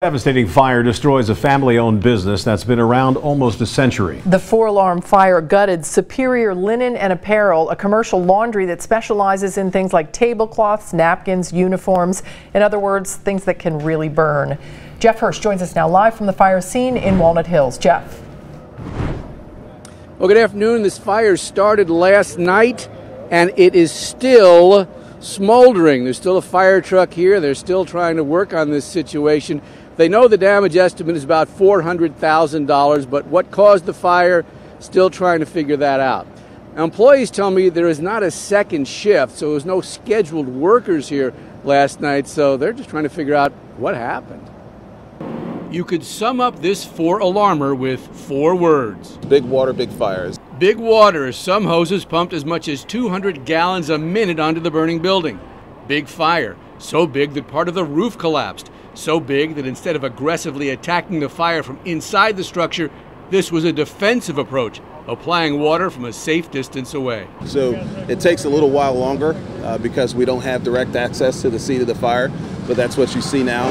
Devastating fire destroys a family-owned business that's been around almost a century. The 4-alarm fire gutted Superior Linen and Apparel, a commercial laundry that specializes in things like tablecloths, napkins, uniforms. In other words, things that can really burn. Jeff Hirsch joins us now live from the fire scene in Walnut Hills. Jeff. Well, good afternoon. This fire started last night and it is still smoldering. There's still a fire truck here. They're still trying to work on this situation. They know the damage estimate is about $400,000, but what caused the fire, still trying to figure that out. Now, employees tell me there is not a second shift, so there was no scheduled workers here last night, so they're just trying to figure out what happened. You could sum up this 4-alarmer with 4 words. Big water, big fires. Big water. Some hoses pumped as much as 200 gallons a minute onto the burning building. Big fire. So big that part of the roof collapsed. So big that instead of aggressively attacking the fire from inside the structure, this was a defensive approach, applying water from a safe distance away. So it takes a little while longer because we don't have direct access to the seat of the fire, but that's what you see now.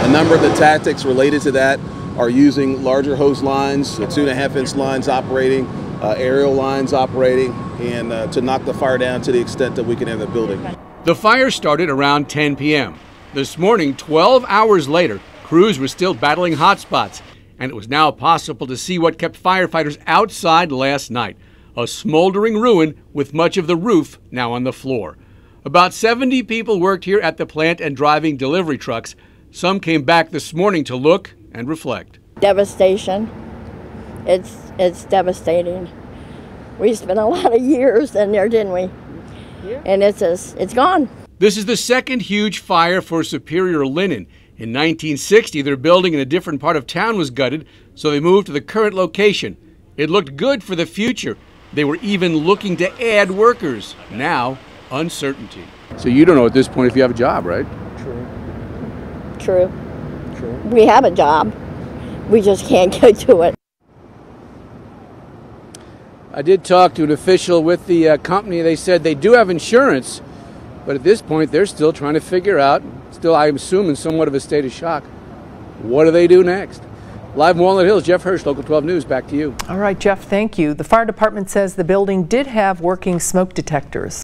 A number of the tactics related to that are using larger hose lines, the 2.5-inch lines operating, aerial lines operating, and to knock the fire down to the extent that we can in the building. The fire started around 10 p.m. This morning, 12 hours later, crews were still battling hot spots, and it was now possible to see what kept firefighters outside last night, a smoldering ruin with much of the roof now on the floor. About 70 people worked here at the plant and driving delivery trucks. Some came back this morning to look and reflect. Devastation. It's devastating. We spent a lot of years in there, didn't we? Yeah. And it's gone. This is the second huge fire for Superior Linen. In 1960, their building in a different part of town was gutted, so they moved to the current location. It looked good for the future. They were even looking to add workers. Now, uncertainty. So you don't know at this point if you have a job, right? True. We have a job. We just can't go to it. I did talk to an official with the company. They said they do have insurance, but at this point, they're still trying to figure out, still, I assume, in somewhat of a state of shock, what do they do next? Live in Walnut Hills, Jeff Hirsch, Local 12 News, back to you. All right, Jeff, thank you. The fire department says the building did have working smoke detectors.